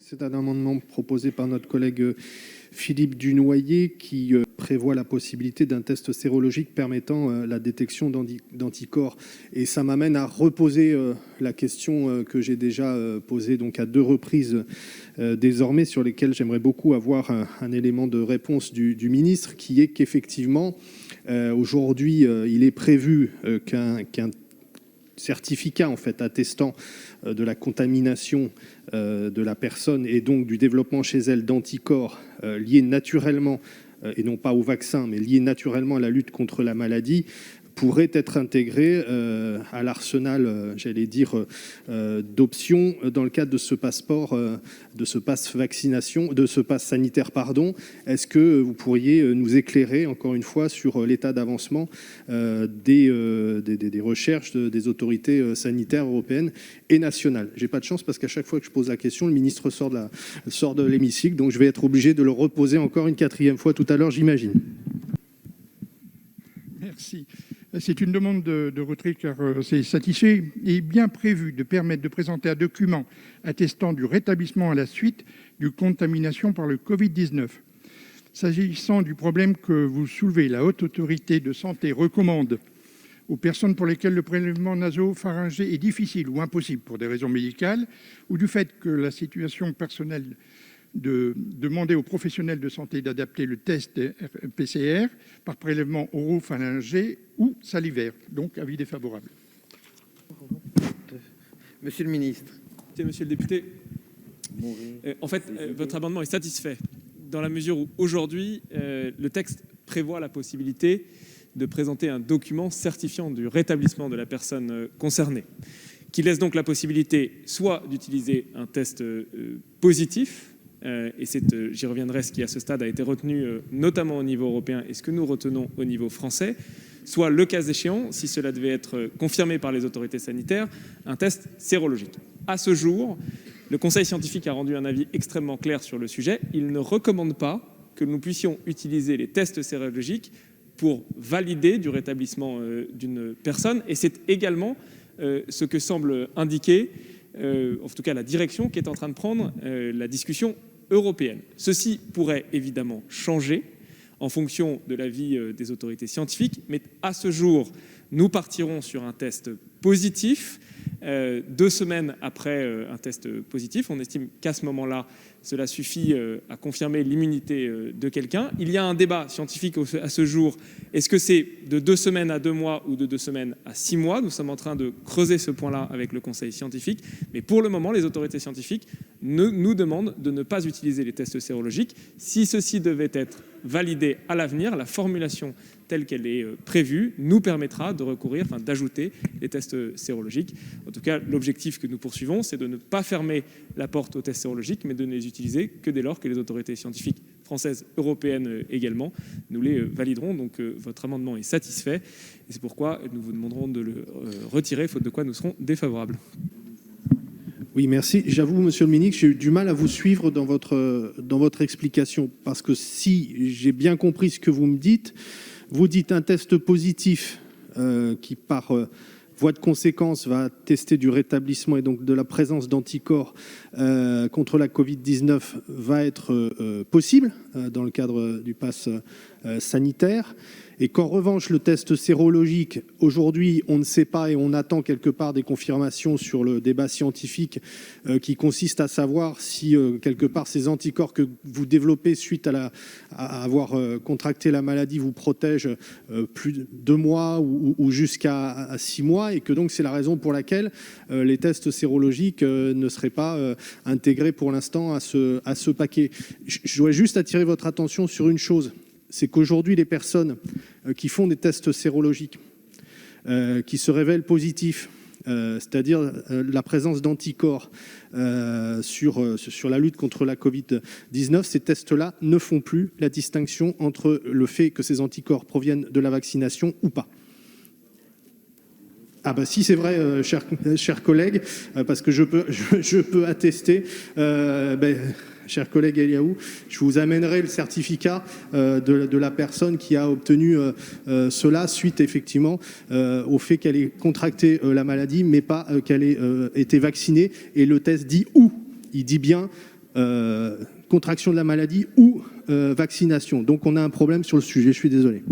C'est un amendement proposé par notre collègue Philippe Dunoyer qui prévoit la possibilité d'un test sérologique permettant la détection d'anticorps. Et ça m'amène à reposer la question que j'ai déjà posée donc à 2 reprises désormais, sur lesquelles j'aimerais beaucoup avoir un élément de réponse du ministre, qui est qu'effectivement, aujourd'hui, il est prévu qu'un certificat en fait attestant de la contamination de la personne et donc du développement chez elle d'anticorps liés naturellement et non pas au vaccin mais liés naturellement à la lutte contre la maladie pourrait être intégré à l'arsenal, j'allais dire, d'options dans le cadre de ce passeport, de ce pass vaccination, de ce pass sanitaire, pardon. Est-ce que vous pourriez nous éclairer, encore une fois, sur l'état d'avancement des recherches des autorités sanitaires européennes et nationales? J'ai pas de chance parce qu'à chaque fois que je pose la question, le ministre sort de l'hémicycle, donc je vais être obligé de le reposer encore une 4e fois tout à l'heure, j'imagine. Merci. C'est une demande de retrait car c'est satisfait et bien prévu de permettre de présenter un document attestant du rétablissement à la suite d'une contamination par le Covid-19. S'agissant du problème que vous soulevez, la Haute Autorité de Santé recommande aux personnes pour lesquelles le prélèvement nasopharyngé est difficile ou impossible pour des raisons médicales ou du fait que la situation personnelle de demander aux professionnels de santé d'adapter le test PCR par prélèvement oropharyngé ou salivaire. Donc, avis défavorable. Monsieur le ministre. Monsieur le député, en fait, votre amendement est satisfait dans la mesure où, aujourd'hui, le texte prévoit la possibilité de présenter un document certifiant du rétablissement de la personne concernée, qui laisse donc la possibilité soit d'utiliser un test positif, et j'y reviendrai, ce qui à ce stade a été retenu notamment au niveau européen et ce que nous retenons au niveau français, soit le cas échéant, si cela devait être confirmé par les autorités sanitaires, un test sérologique. À ce jour, le Conseil scientifique a rendu un avis extrêmement clair sur le sujet. Il ne recommande pas que nous puissions utiliser les tests sérologiques pour valider du rétablissement d'une personne, et c'est également ce que semble indiquer en tout cas la direction qui est en train de prendre la discussion européenne. Ceci pourrait évidemment changer en fonction de l'avis des autorités scientifiques, mais à ce jour, nous partirons sur un test positif. 2 semaines après un test positif, on estime qu'à ce moment-là, cela suffit à confirmer l'immunité de quelqu'un. Il y a un débat scientifique à ce jour. Est-ce que c'est de 2 semaines à 2 mois ou de 2 semaines à 6 mois? Nous sommes en train de creuser ce point-là avec le Conseil scientifique. Mais pour le moment, les autorités scientifiques nous demandent de ne pas utiliser les tests sérologiques. Si ceci devait être validé à l'avenir, la formulation telle qu'elle est prévue nous permettra de recourir, d'ajouter les tests sérologiques. En tout cas, l'objectif que nous poursuivons, c'est de ne pas fermer la porte aux tests sérologiques, mais de ne les utiliser que dès lors que les autorités scientifiques françaises, européennes également, nous les validerons. Donc votre amendement est satisfait et c'est pourquoi nous vous demanderons de le retirer, faute de quoi nous serons défavorables. Oui, merci. J'avoue, monsieur le ministre, j'ai eu du mal à vous suivre dans votre explication, parce que si j'ai bien compris ce que vous me dites, vous dites un test positif qui, par voie de conséquence, va tester du rétablissement et donc de la présence d'anticorps contre la Covid-19 va être possible dans le cadre du pass sanitaire. Et qu'en revanche, le test sérologique, aujourd'hui, on ne sait pas et on attend quelque part des confirmations sur le débat scientifique qui consiste à savoir si, quelque part, ces anticorps que vous développez suite à avoir contracté la maladie vous protègent plus de 2 mois ou jusqu'à 6 mois, et que donc c'est la raison pour laquelle les tests sérologiques ne seraient pas intégrés pour l'instant à ce paquet. Je dois juste attirer votre attention sur une chose. C'est qu'aujourd'hui, les personnes qui font des tests sérologiques, qui se révèlent positifs, c'est-à-dire la présence d'anticorps sur la lutte contre la Covid-19, ces tests-là ne font plus la distinction entre le fait que ces anticorps proviennent de la vaccination ou pas. Ah bah si, c'est vrai, chers collègues, parce que je peux attester... Cher collègue Eliaou, je vous amènerai le certificat de la personne qui a obtenu cela suite effectivement au fait qu'elle ait contracté la maladie, mais pas qu'elle ait été vaccinée. Et le test dit où? Il dit bien contraction de la maladie ou vaccination. Donc on a un problème sur le sujet, je suis désolé.